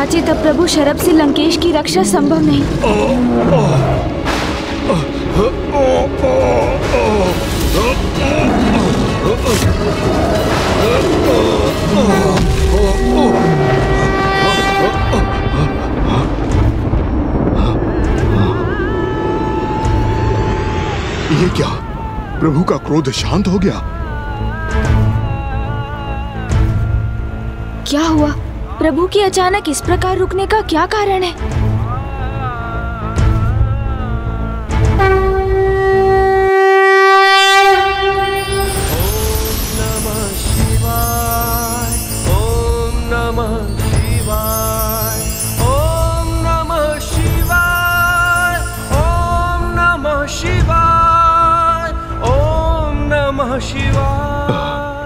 कदाचित अब प्रभु शरभ से लंकेश की रक्षा संभव नहीं। ये क्या? प्रभु का क्रोध शांत हो गया? क्या हुआ? प्रभु के अचानक इस प्रकार रुकने का क्या कारण है?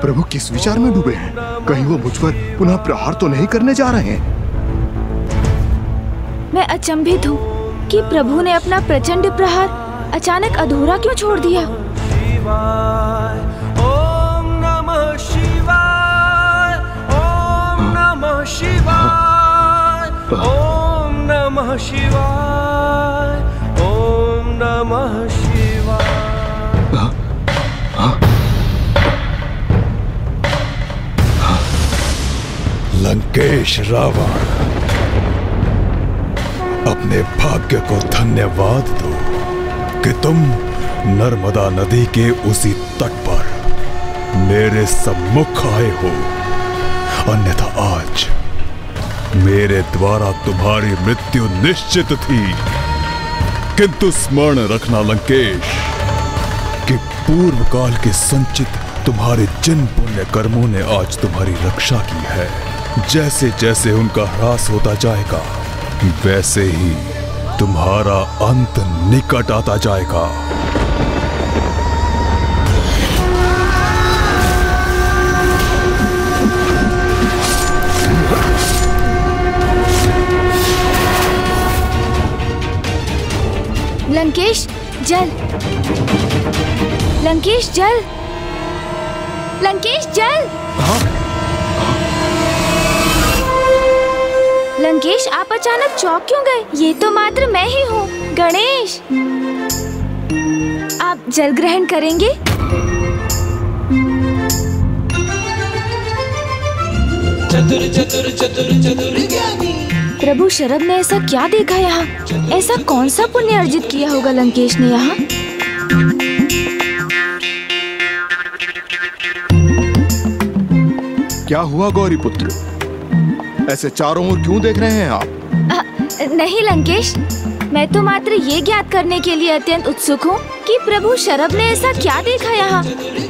प्रभु किस विचार में डूबे हैं? कहीं वो मुझ पर पुनः प्रहार तो नहीं करने जा रहे हैं? मैं अचंभित हूँ कि प्रभु ने अपना प्रचंड प्रहार अचानक अधूरा क्यों छोड़ दिया। ओम नमः शिवाय, ओम नमः शिवाय, ओम नमः शिवाय, ओम नमः शिवाय। लंकेश रावण, अपने भाग्य को धन्यवाद दो कि तुम नर्मदा नदी के उसी तट पर मेरे सम्मुख आए हो, अन्यथा आज मेरे द्वारा तुम्हारी मृत्यु निश्चित थी। किंतु स्मरण रखना लंकेश कि पूर्व काल के संचित तुम्हारे जिन पुण्य कर्मों ने आज तुम्हारी रक्षा की है, जैसे जैसे उनका ह्रास होता जाएगा वैसे ही तुम्हारा अंत निकट आता जाएगा। लंकेश जल, लंकेश जल, लंकेश जल। लंकेश आप अचानक चौंक क्यों गए? ये तो मात्र मैं ही हूँ, गणेश। आप जल ग्रहण करेंगे? चतुर चतुर चतुर चतुर ज्ञानी। प्रभु शरभ ने ऐसा क्या देखा यहाँ? ऐसा कौन सा पुण्य अर्जित किया होगा लंकेश ने यहाँ? क्या हुआ गौरी पुत्र? ऐसे चारों ओर क्यों देख रहे हैं आप? नहीं लंकेश, मैं तो मात्र ये ज्ञात करने के लिए अत्यंत उत्सुक हूँ कि प्रभु शरभ ने ऐसा क्या देखा यहाँ।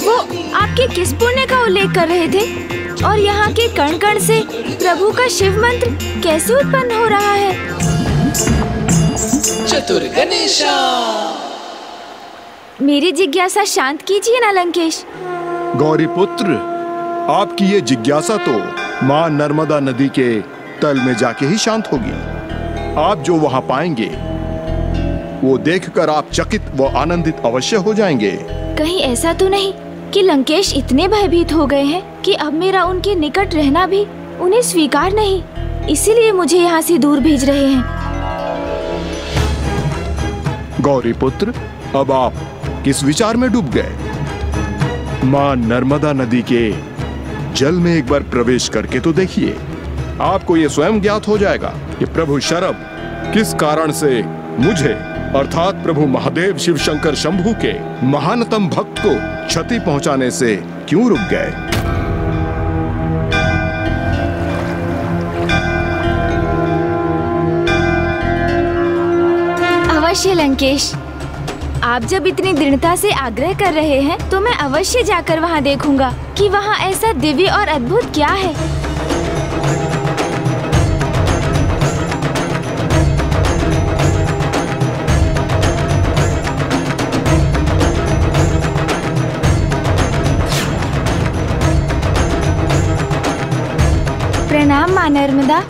वो आपके किस पुण्य का उल्लेख कर रहे थे और यहाँ के कण कण से प्रभु का शिव मंत्र कैसे उत्पन्न हो रहा है? चतुर गणेशा, मेरी जिज्ञासा शांत कीजिए ना लंकेश। गौरी पुत्र, आपकी ये जिज्ञासा तो माँ नर्मदा नदी के तल में जाके ही शांत होगी। आप जो वहाँ पाएंगे वो देखकर आप चकित व आनंदित अवश्य हो जाएंगे। कहीं ऐसा तो नहीं कि लंकेश इतने भयभीत हो गए हैं कि अब मेरा उनके निकट रहना भी उन्हें स्वीकार नहीं, इसीलिए मुझे यहाँ से दूर भेज रहे हैं? गौरी पुत्र, अब आप किस विचार में डूब गए? माँ नर्मदा नदी के जल में एक बार प्रवेश करके तो देखिए, आपको ये स्वयं ज्ञात हो जाएगा कि प्रभु शरभ किस कारण से मुझे अर्थात प्रभु महादेव शिव शंकर शंभू के महानतम भक्त को क्षति पहुंचाने से क्यों रुक गए। अवश्य लंकेश, आप जब इतनी दृढ़ता से आग्रह कर रहे हैं तो मैं अवश्य जाकर वहाँ देखूंगा कि वहाँ ऐसा दिव्य और अद्भुत क्या है। प्रणाम माँ नर्मदा।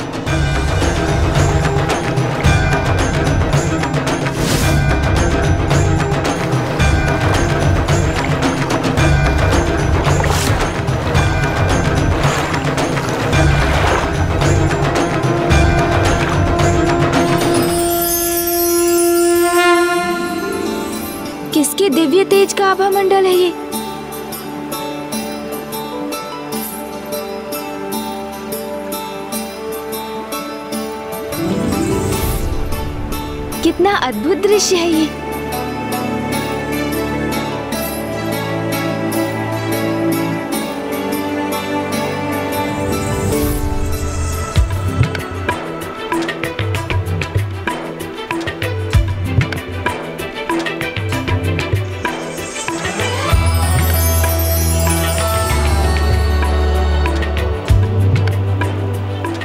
आभा मंडल है ये। कितना अद्भुत दृश्य है ये।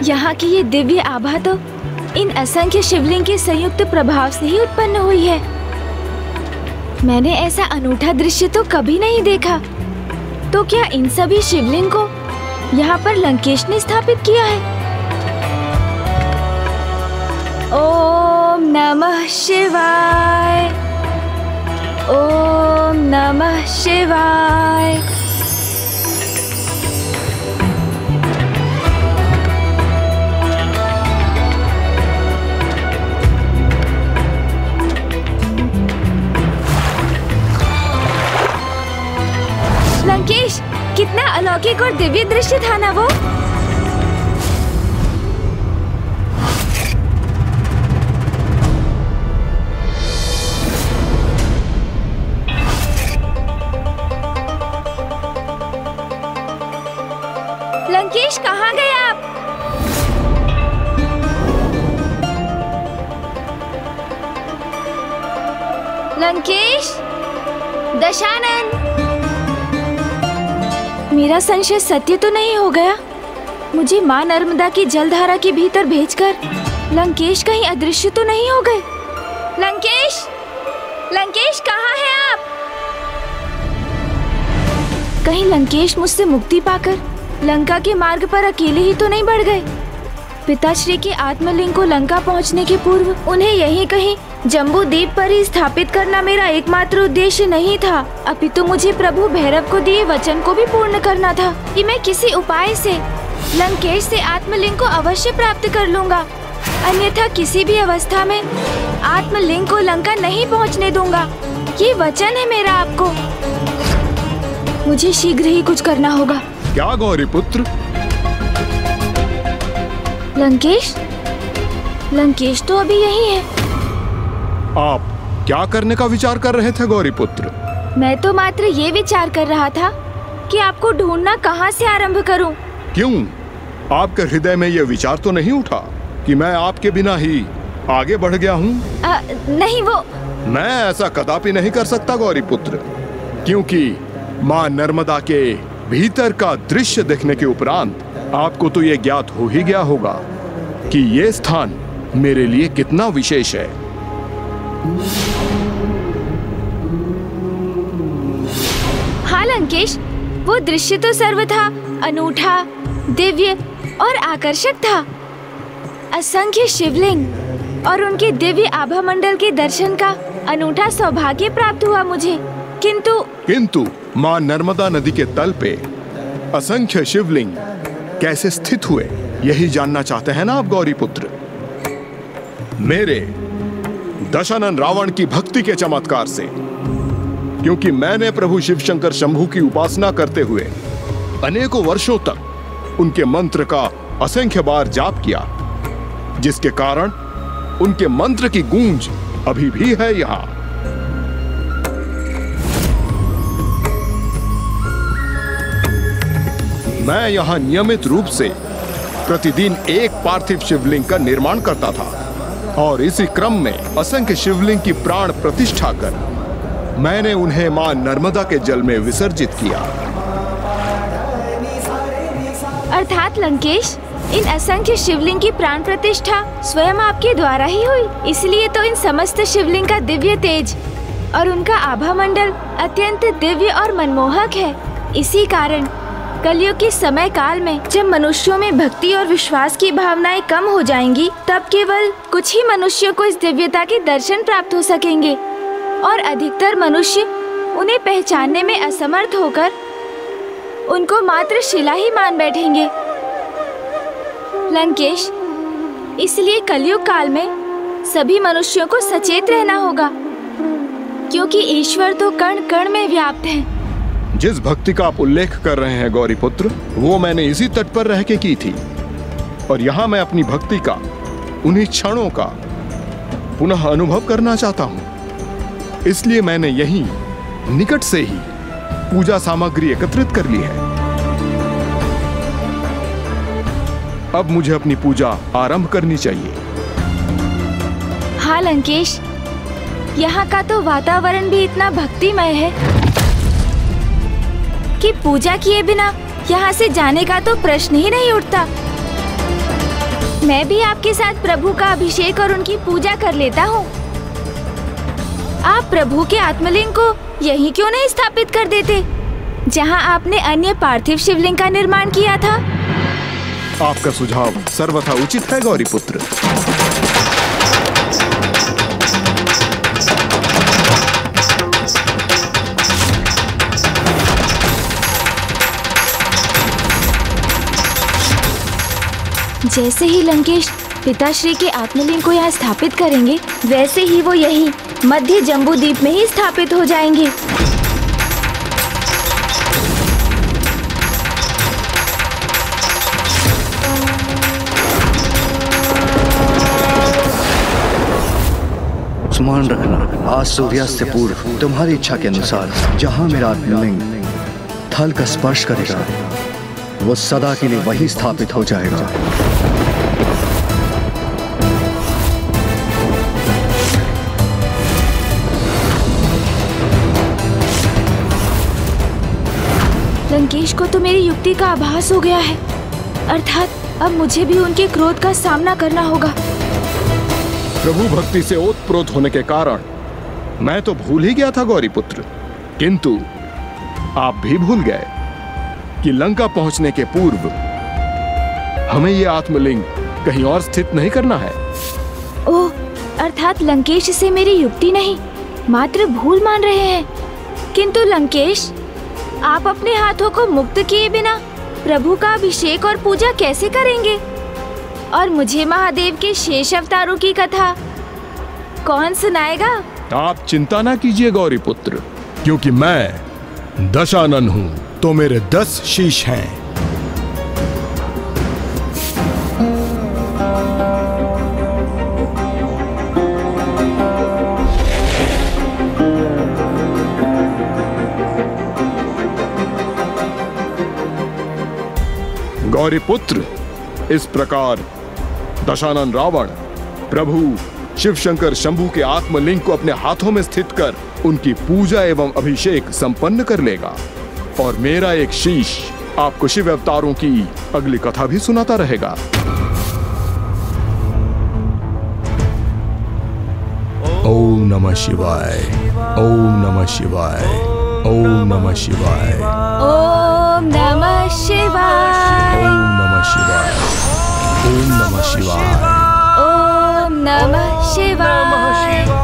यहाँ की ये दिव्य आभा तो इन असंख्य शिवलिंग के संयुक्त प्रभाव से ही उत्पन्न हुई है। मैंने ऐसा अनूठा दृश्य तो कभी नहीं देखा। तो क्या इन सभी शिवलिंग को यहाँ पर लंकेश ने स्थापित किया है? ओम नमः शिवाय, ओम नमः शिवाय। लंकेश, कितना अलौकिक और दिव्य दृश्य था ना वो। लंकेश, कहाँ गए आप? लंकेश, दशानन, मेरा संशय सत्य तो नहीं हो गया? मुझे माँ नर्मदा की जलधारा के भीतर भेजकर लंकेश कहीं अदृश्य तो नहीं हो गए? लंकेश, लंकेश, कहाँ हैं आप? कहीं लंकेश मुझसे मुक्ति पाकर लंका के मार्ग पर अकेले ही तो नहीं बढ़ गए? पिताश्री के आत्मलिंग को लंका पहुँचने के पूर्व उन्हें यहीं कहीं जम्बू द्वीप पर ही स्थापित करना मेरा एकमात्र उद्देश्य नहीं था, अपितु मुझे प्रभु भैरव को दिए वचन को भी पूर्ण करना था कि मैं किसी उपाय से लंकेश से आत्मलिंग को अवश्य प्राप्त कर लूंगा, अन्यथा किसी भी अवस्था में आत्मलिंग को लंका नहीं पहुंचने दूंगा। ये वचन है मेरा आपको। मुझे शीघ्र ही कुछ करना होगा। क्या गौरी पुत्र? लंकेश, लंकेश तो अभी यही है। आप क्या करने का विचार कर रहे थे गौरी पुत्र? मैं तो मात्र ये विचार कर रहा था कि आपको ढूंढना कहाँ से आरंभ करूं। क्यों? आपके हृदय में यह विचार तो नहीं उठा कि मैं आपके बिना ही आगे बढ़ गया हूँ? नहीं, वो मैं ऐसा कदापि नहीं कर सकता गौरी पुत्र, क्योंकि माँ नर्मदा के भीतर का दृश्य देखने के उपरांत आपको तो ये ज्ञात हो ही गया होगा कि ये स्थान मेरे लिए कितना विशेष है। हाँ लंकेश, वो दृश्य तो सर्वथा अनूठा, दिव्य और आकर्षक था। असंख्य शिवलिंग और उनके दिव्य आभा मंडल के दर्शन का अनूठा सौभाग्य प्राप्त हुआ मुझे। किंतु माँ नर्मदा नदी के तल पे असंख्य शिवलिंग कैसे स्थित हुए, यही जानना चाहते हैं ना आप गौरी पुत्र? मेरे दशानन रावण की भक्ति के चमत्कार से, क्योंकि मैंने प्रभु शिव शंकर शंभू की उपासना करते हुए अनेकों वर्षों तक उनके मंत्र का असंख्य बार जाप किया, जिसके कारण उनके मंत्र की गूंज अभी भी है यहाँ। मैं यहाँ नियमित रूप से प्रतिदिन एक पार्थिव शिवलिंग का निर्माण करता था और इसी क्रम में असंख्य शिवलिंग की प्राण प्रतिष्ठा कर मैंने उन्हें मां नर्मदा के जल में विसर्जित किया। अर्थात लंकेश, इन असंख्य शिवलिंग की प्राण प्रतिष्ठा स्वयं आपके द्वारा ही हुई, इसलिए तो इन समस्त शिवलिंग का दिव्य तेज और उनका आभा मंडल अत्यंत दिव्य और मनमोहक है। इसी कारण कलयुग के समय काल में जब मनुष्यों में भक्ति और विश्वास की भावनाएं कम हो जाएंगी, तब केवल कुछ ही मनुष्यों को इस दिव्यता के दर्शन प्राप्त हो सकेंगे और अधिकतर मनुष्य उन्हें पहचानने में असमर्थ होकर उनको मात्र शिला ही मान बैठेंगे। लंकेश, इसलिए कलयुग काल में सभी मनुष्यों को सचेत रहना होगा, क्योंकि ईश्वर तो कण कण में व्याप्त है। जिस भक्ति का आप उल्लेख कर रहे हैं गौरीपुत्र, वो मैंने इसी तट पर रह के की थी, और यहाँ मैं अपनी भक्ति का, उन्हीं क्षणों का पुनः अनुभव करना चाहता हूँ। इसलिए मैंने यहीं निकट से ही पूजा सामग्री एकत्रित कर ली है। अब मुझे अपनी पूजा आरंभ करनी चाहिए। हाँ लंकेश, यहाँ का तो वातावरण भी इतना भक्तिमय है कि पूजा किए बिना यहाँ से जाने का तो प्रश्न ही नहीं उठता। मैं भी आपके साथ प्रभु का अभिषेक और उनकी पूजा कर लेता हूँ। आप प्रभु के आत्मलिंग को यहीं क्यों नहीं स्थापित कर देते, जहाँ आपने अन्य पार्थिव शिवलिंग का निर्माण किया था? आपका सुझाव सर्वथा उचित है गौरीपुत्र। जैसे ही लंकेश पिताश्री के आत्मलिंग को यहाँ स्थापित करेंगे, वैसे ही वो यही मध्य जम्बू द्वीप में ही स्थापित हो जाएंगे। स्मरण रखना, आज सूर्यास्त से पूर्व तुम्हारी इच्छा के अनुसार जहां मेरा आत्मलिंग थल का स्पर्श करेगा, वो सदा के लिए वही स्थापित हो जाएगा। लंकेश को तो मेरी युक्ति का आभास हो गया है, अर्थात अब मुझे भी उनके क्रोध का सामना करना होगा। प्रभु भक्ति से ओतप्रोत होने के कारण मैं तो भूल ही गया था गौरीपुत्र, किंतु आप भी भूल गए कि लंका पहुंचने के पूर्व हमें ये आत्मलिंग कहीं और स्थित नहीं करना है। ओह, अर्थात लंकेश से मेरी युक्ति नहीं, मात्र भूल मान रहे हैं। किंतु लंकेश, आप अपने हाथों को मुक्त किए बिना प्रभु का अभिषेक और पूजा कैसे करेंगे? और मुझे महादेव के शेष अवतारों की कथा कौन सुनाएगा? आप चिंता ना कीजिए गौरीपुत्र, क्योंकि मैं दशानन हूँ, तो मेरे 10 शीश हैं। गौरीपुत्र, इस प्रकार दशानन रावण प्रभु शिव शंकर शंभू के आत्मलिंग को अपने हाथों में स्थित कर उनकी पूजा एवं अभिषेक संपन्न कर लेगा, और मेरा एक शीश आपको शिव अवतारों की अगली कथा भी सुनाता रहेगा। ओम नमः शिवाय, ओम नमः शिवाय, ओम नमः शिवाय, ओम नमः शिवाय, ओम नमः शिवाय, ओम नमः शिवाय, ओम नमः शिवाय,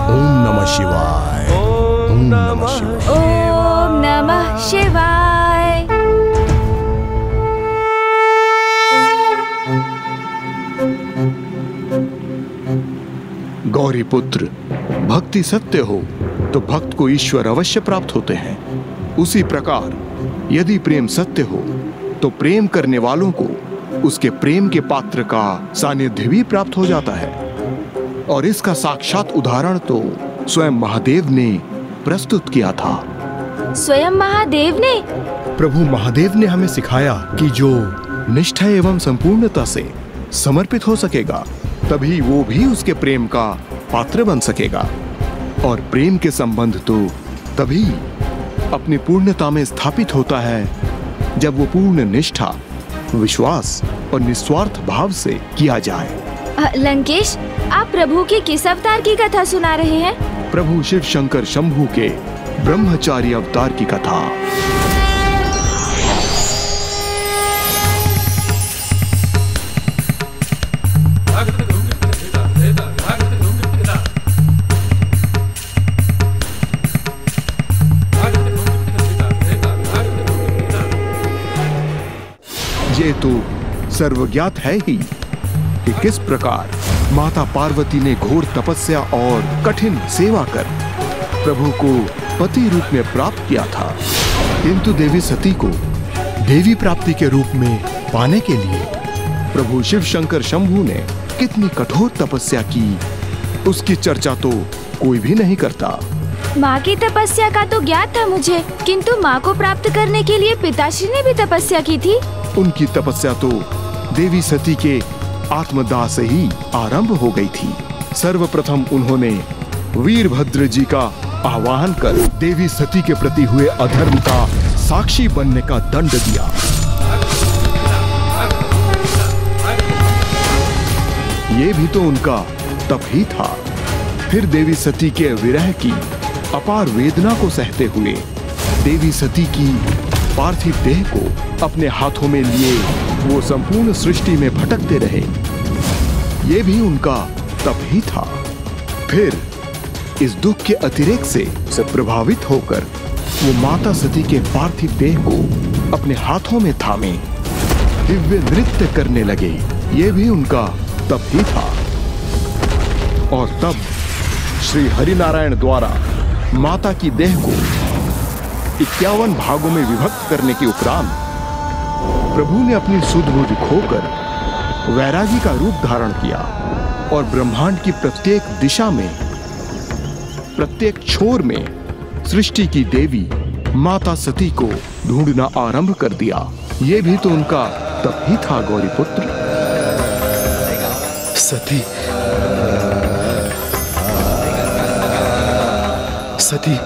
ओम नमः शिवाय, ओम नमः शिवाय। ओम नमः शिवाय। गौरीपुत्र, भक्ति सत्य हो तो भक्त को ईश्वर अवश्य प्राप्त होते हैं। उसी प्रकार यदि प्रेम सत्य हो तो प्रेम करने वालों को उसके प्रेम के पात्र का सानिध्य भी प्राप्त हो जाता है। और इसका साक्षात उदाहरण तो स्वयं महादेव ने प्रस्तुत किया था। स्वयं महादेव ने? प्रभु महादेव ने हमें सिखाया कि जो निष्ठा एवं संपूर्णता से समर्पित हो सकेगा, तभी वो भी उसके प्रेम का पात्र बन सकेगा। और प्रेम के संबंध तो तभी अपनी पूर्णता में स्थापित होता है जब वो पूर्ण निष्ठा, विश्वास और निस्वार्थ भाव से किया जाए। लंकेश, आप प्रभु के किस अवतार की कथा सुना रहे हैं? प्रभु शिव शंकर शंभू के ब्रह्मचारी अवतार की कथा। ये तो सर्वज्ञात है ही कि किस प्रकार माता पार्वती ने घोर तपस्या और कठिन सेवा कर प्रभु को पति रूप में प्राप्त किया था, किंतु देवी सती को देवी प्राप्ति के रूप में पाने के लिए प्रभु शिव शंकर शंभू ने कितनी कठोर तपस्या की, उसकी चर्चा तो कोई भी नहीं करता। माँ की तपस्या का तो ज्ञात था मुझे, किंतु माँ को प्राप्त करने के लिए पिताश्री ने भी तपस्या की थी। उनकी तपस्या तो देवी सती के आत्मदाह से ही आरंभ हो गई थी। सर्वप्रथम उन्होंने वीरभद्र जी का आवाहन कर देवी सती के प्रति हुए अधर्म का साक्षी बनने का दंड दिया। ये भी तो उनका तप ही था। फिर देवी सती के विरह की अपार वेदना को सहते हुए देवी सती की पार्थिव देह को अपने हाथों में लिए वो संपूर्ण सृष्टि में भटकते रहे। ये भी उनका तप ही था। फिर इस दुख के अतिरेक से प्रभावित होकर वो माता सती के पार्थिव देह को अपने हाथों में थामे दिव्य नृत्य करने लगे। ये भी उनका तप ही था। और तब श्री हरिनारायण द्वारा माता की देह को 51 भागों में विभक्त करने के उपरांत प्रभु ने अपनी सुध-बुध खोकर वैरागी का रूप धारण किया और ब्रह्मांड की प्रत्येक दिशा में, प्रत्येक छोर में सृष्टि की देवी माता सती को ढूंढना आरंभ कर दिया। ये भी तो उनका तप ही था गौरीपुत्र। सती, सती,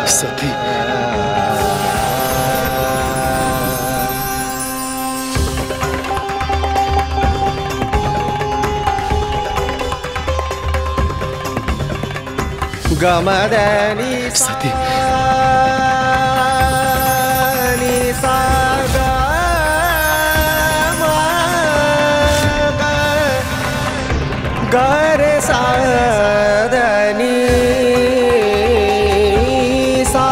सती, गमदनी सती, गरे साधनी सा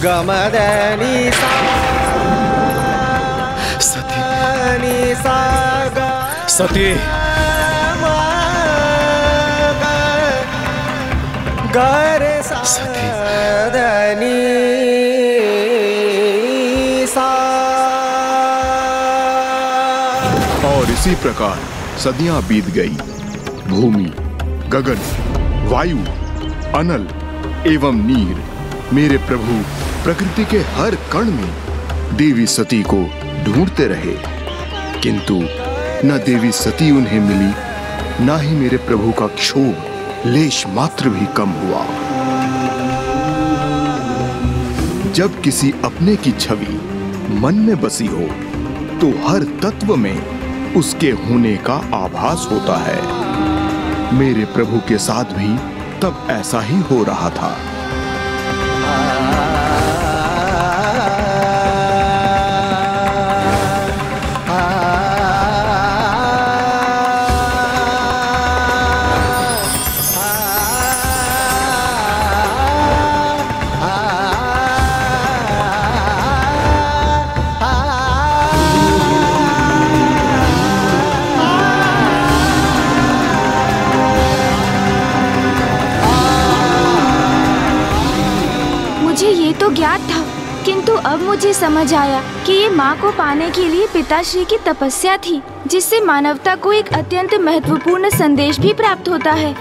गमदनी सा सती, सा सती, गरे साधनी सा। और इसी प्रकार सदियां बीत गई। भूमि, गगन, वायु, अनल एवं नीर मेरे प्रभु प्रकृति के हर कण में देवी सती को ढूंढते रहे, किंतु न देवी सती उन्हें मिली, न ही मेरे प्रभु का क्षोभ लेश मात्र भी कम हुआ। जब किसी अपने की छवि मन में बसी हो तो हर तत्व में उसके होने का आभास होता है। मेरे प्रभु के साथ भी तब ऐसा ही हो रहा था। तो ज्ञात था, किंतु अब मुझे समझ आया कि ये माँ को पाने के लिए पिताश्री की तपस्या थी, जिससे मानवता को एक अत्यंत महत्वपूर्ण संदेश भी प्राप्त होता है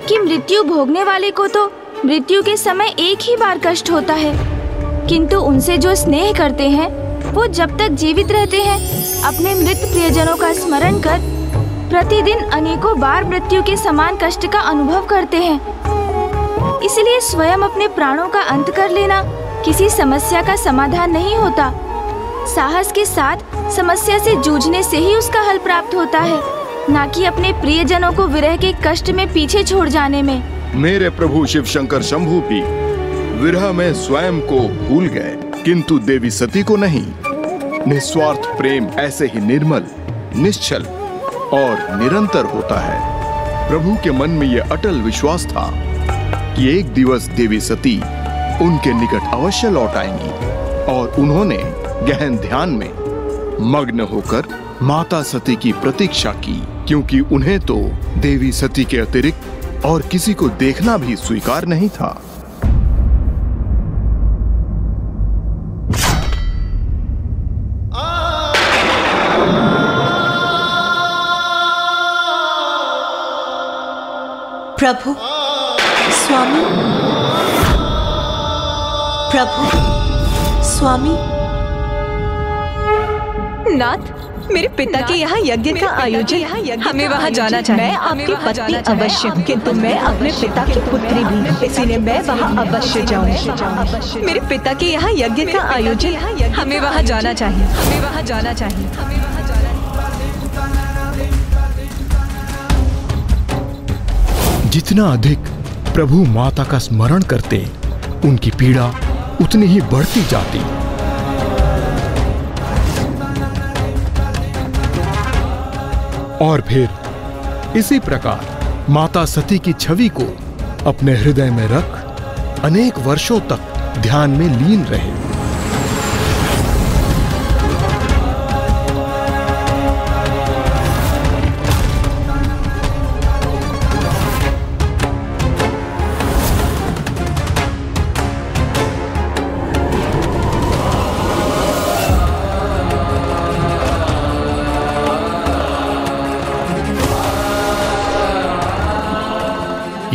कि मृत्यु भोगने वाले को तो मृत्यु के समय एक ही बार कष्ट होता है, किंतु उनसे जो स्नेह करते हैं वो जब तक जीवित रहते हैं अपने मृत प्रियजनों का स्मरण कर प्रतिदिन अनेकों बार मृत्यु के समान कष्ट का अनुभव करते हैं। इसलिए स्वयं अपने प्राणों का अंत कर लेना किसी समस्या का समाधान नहीं होता। साहस के साथ समस्या से जूझने से ही उसका हल प्राप्त होता है, न कि अपने प्रियजनों को विरह के कष्ट में पीछे छोड़ जाने में। मेरे प्रभु शिव शंकर शंभू भी विरह में स्वयं को भूल गए, किंतु देवी सती को नहीं। निस्वार्थ प्रेम ऐसे ही निर्मल, निश्चल और निरंतर होता है। प्रभु के मन में यह अटल विश्वास था कि एक दिवस देवी सती उनके निकट अवश्य लौट आएंगी, और उन्होंने गहन ध्यान में मग्न होकर माता सती की प्रतीक्षा की, क्योंकि उन्हें तो देवी सती के अतिरिक्त और किसी को देखना भी स्वीकार नहीं था। प्रभु, स्वामी, प्रभु, स्वामी। नाथ, मेरे पिता के यहाँ यज्ञ का आयोजन, हमें वहाँ जाना चाहिए। मैं आपकी पत्नी अवश्य हूँ, किंतु मैं अपने पिता की पुत्री भी, इसीलिए मैं वहाँ अवश्य जाऊँगी। मेरे पिता के यहाँ यज्ञ का आयोजन, हमें वहाँ जाना चाहिए, हमें वहाँ जाना चाहिए। जितना अधिक प्रभु माता का स्मरण करते, उनकी पीड़ा उतनी ही बढ़ती जाती। और फिर इसी प्रकार माता सती की छवि को अपने हृदय में रख अनेक वर्षों तक ध्यान में लीन रहे।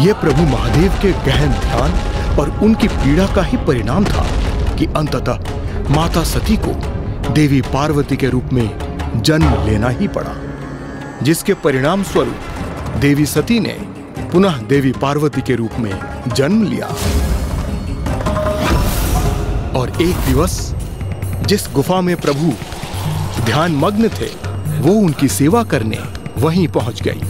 यह प्रभु महादेव के गहन ध्यान और उनकी पीड़ा का ही परिणाम था कि अंततः माता सती को देवी पार्वती के रूप में जन्म लेना ही पड़ा, जिसके परिणाम स्वरूप देवी सती ने पुनः देवी पार्वती के रूप में जन्म लिया। और एक दिवस जिस गुफा में प्रभु ध्यान मग्न थे, वो उनकी सेवा करने वहीं पहुंच गई।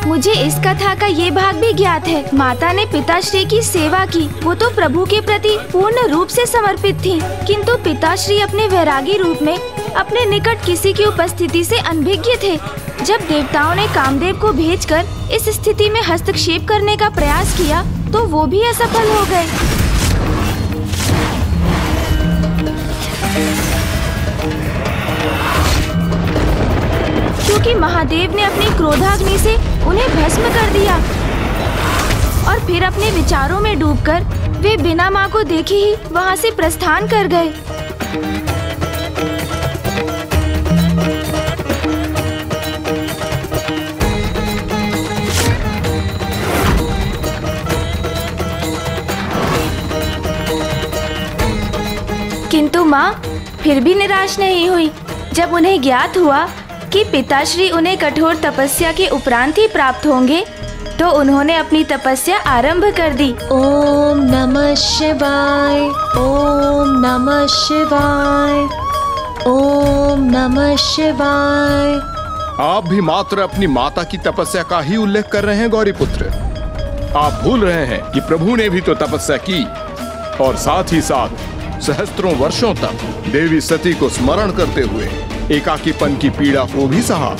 मुझे इस कथा का ये भाग भी ज्ञात है। माता ने पिताश्री की सेवा की, वो तो प्रभु के प्रति पूर्ण रूप से समर्पित थी, किंतु पिताश्री अपने वैरागी रूप में अपने निकट किसी की उपस्थिति से अनभिज्ञ थे। जब देवताओं ने कामदेव को भेजकर इस स्थिति में हस्तक्षेप करने का प्रयास किया, तो वो भी असफल हो गए। क्योंकि महादेव ने अपनी क्रोधाग्नि से उन्हें भस्म कर दिया और फिर अपने विचारों में डूबकर वे बिना माँ को देखे ही वहाँ से प्रस्थान कर गए। किंतु माँ फिर भी निराश नहीं हुई। जब उन्हें ज्ञात हुआ कि पिताश्री उन्हें कठोर तपस्या के उपरांत ही प्राप्त होंगे, तो उन्होंने अपनी तपस्या आरंभ कर दी। ओम नमः शिवाय, ओम नमः शिवाय, ओम नमः शिवाय। आप भी मात्र अपनी माता की तपस्या का ही उल्लेख कर रहे हैं गौरीपुत्र। आप भूल रहे हैं कि प्रभु ने भी तो तपस्या की और साथ ही साथ सहस्त्रों वर्षों तक देवी सती को स्मरण करते हुए एकाकीपन की पीड़ा को भी सहा।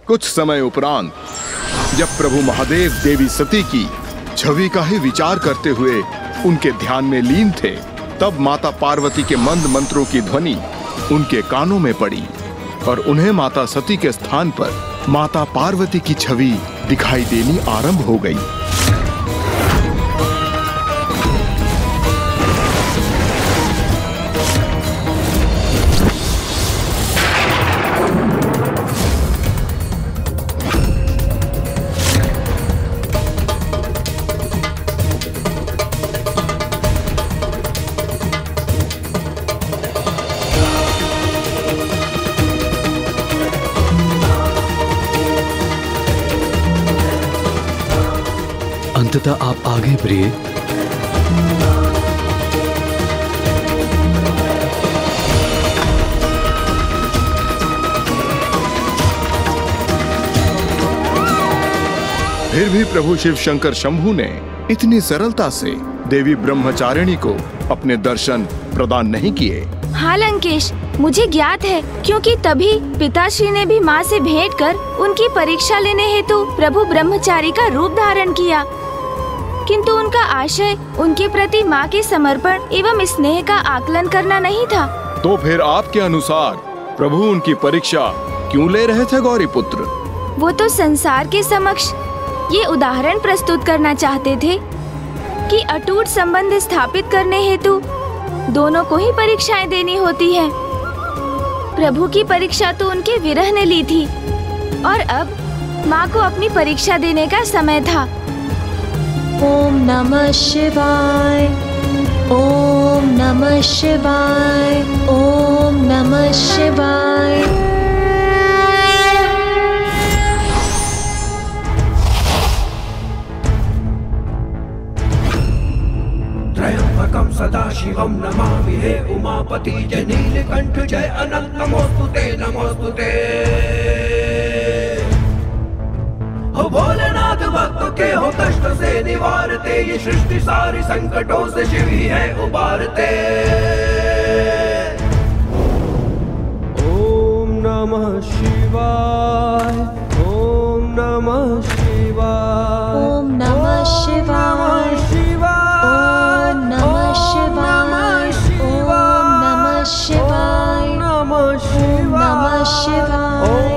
कुछ समय उपरांत जब प्रभु महादेव देवी सती की छवि का ही विचार करते हुए उनके ध्यान में लीन थे, तब माता पार्वती के मंद मंत्रों की ध्वनि उनके कानों में पड़ी और उन्हें माता सती के स्थान पर माता पार्वती की छवि दिखाई देनी आरंभ हो गई। अंततः आप आ गए प्रिय। फिर भी प्रभु शिव शंकर शंभू ने इतनी सरलता से देवी ब्रह्मचारिणी को अपने दर्शन प्रदान नहीं किए। हाँ लंकेश, मुझे ज्ञात है, क्योंकि तभी पिताश्री ने भी माँ से भेंट कर उनकी परीक्षा लेने हेतु प्रभु ब्रह्मचारी का रूप धारण किया। किंतु उनका आशय उनके प्रति माँ के समर्पण एवं स्नेह का आकलन करना नहीं था। तो फिर आपके अनुसार प्रभु उनकी परीक्षा क्यों ले रहे थे गौरी पुत्र? वो तो संसार के समक्ष ये उदाहरण प्रस्तुत करना चाहते थे कि अटूट संबंध स्थापित करने हेतु दोनों को ही परीक्षाएं देनी होती हैं। प्रभु की परीक्षा तो उनके विरह ने ली थी और अब माँ को अपनी परीक्षा देने का समय था। ओम नमः शिवाय, ओम नमः शिवाय, ओम नमः शिवाय। त्र्यंबकं सदाशिवं नमामि हे उमापति जय नीलकंठ जय अनंत नमोस्तुते नमोस्तुते। हो भोलेनाथ भक्तों के हो कष्ट से निवारते, ये सृष्टि सारी संकटों से शिव ही है उबारते। ओम नमः शिवाय, ओम नमः शिवाय, ओम नमः शिवाय, ओम नमः शिवाय, ओम नमः शिवाय, नमः शिवाय,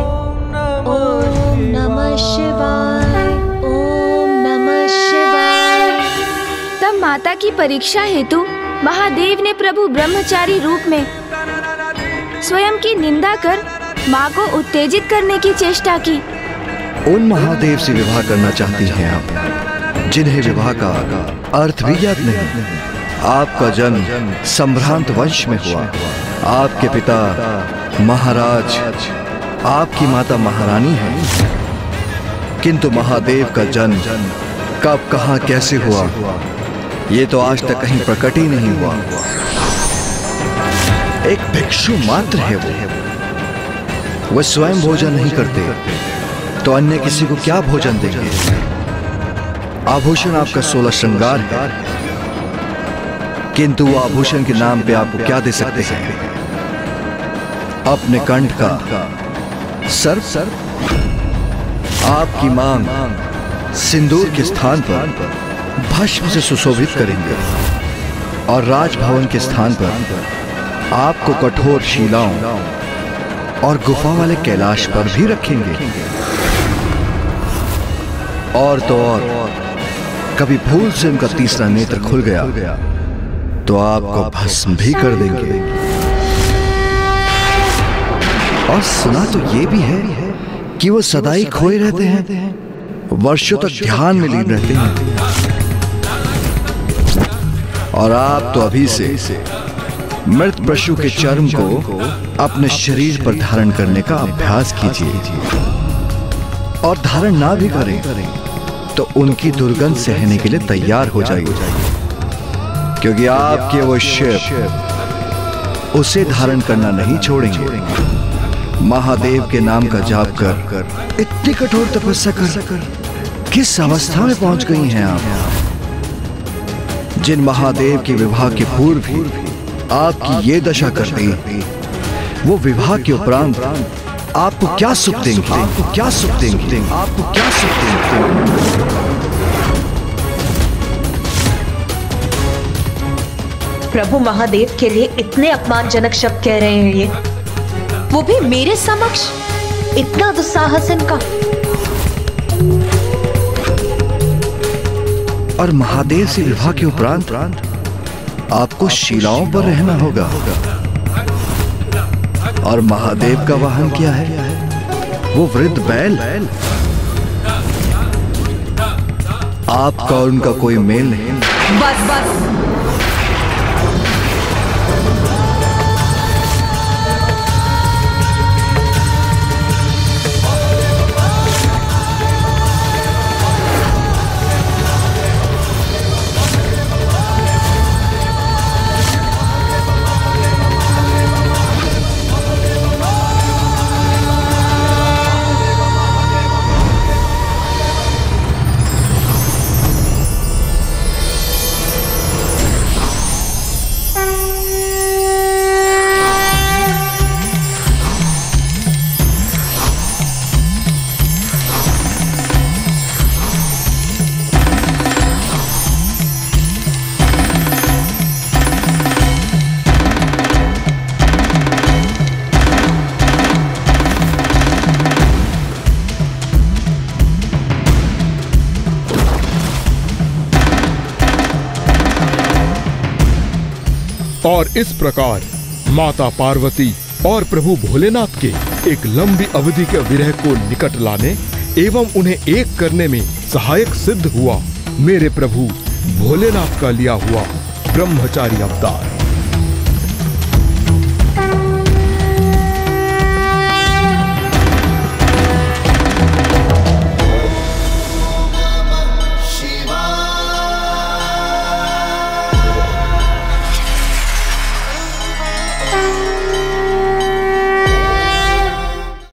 ओम नमः शिवाय, ओम नमः शिवाय। तब माता की परीक्षा हेतु महादेव ने प्रभु ब्रह्मचारी रूप में स्वयं की निंदा कर माँ को उत्तेजित करने की चेष्टा की। उन महादेव से विवाह करना चाहती हैं आप, जिन्हें विवाह का अर्थ भी ज्ञात नहीं। आपका जन्म संभ्रांत वंश में हुआ। आपके पिता महाराज, आपकी माता महारानी है, किंतु महादेव का जन्म कब, कहां, कैसे हुआ, ये तो आज तक कहीं प्रकट ही नहीं हुआ। एक भिक्षु मात्र है वो स्वयं भोजन नहीं करते तो अन्य किसी को क्या भोजन देंगे। आभूषण आपका 16 श्रृंगार है, किंतु वो आभूषण के नाम पे आपको क्या दे सकते हैं? अपने कंठ का सर्प। आपकी मांग सिंदूर के स्थान पर भस्म से सुशोभित करेंगे और राजभवन के स्थान पर आपको कठोर शिलाओं और गुफा वाले कैलाश पर भी रखेंगे। और तो और कभी भूल से उनका तीसरा नेत्र खुल गया तो आपको भस्म भी कर देंगे। और सुना तो ये भी है कि वो सदा ही खोए रहते हैं, वर्षों तक ध्यान में लीन रहते हैं। और आप तो अभी से मृत पशु के चर्म को अपने शरीर पर धारण करने का अभ्यास कीजिए। और धारण ना भी करें तो उनकी दुर्गंध सहने के लिए तैयार हो जाइए, क्योंकि आपके वो शिव उसे धारण करना नहीं छोड़ेंगे। महादेव के नाम का जाप कर इतनी कठोर तपस्या कर किस अवस्था में पहुंच गई हैं आप? जिन महादेव के विवाह के पूर्व ही आपकी ये दशा कर दी, वो विवाह के उपरांत आपको क्या सुख देंगे? आपको क्या सुख देंगे? आपको क्या सुख देंगे? प्रभु महादेव के लिए इतने अपमानजनक शब्द कह रहे हैं ये, वो भी मेरे समक्ष। इतना दुस्साहस इनका। और महादेव से विवाह के उपरांत आपको शिलाओं पर रहना होगा। और महादेव का वाहन क्या है? वो वृद्ध बैल। आपका और उनका कोई मेल नहीं। बस बस। और इस प्रकार माता पार्वती और प्रभु भोलेनाथ के एक लंबी अवधि के विरह को निकट लाने एवं उन्हें एक करने में सहायक सिद्ध हुआ मेरे प्रभु भोलेनाथ का लिया हुआ ब्रह्मचारी अवतार।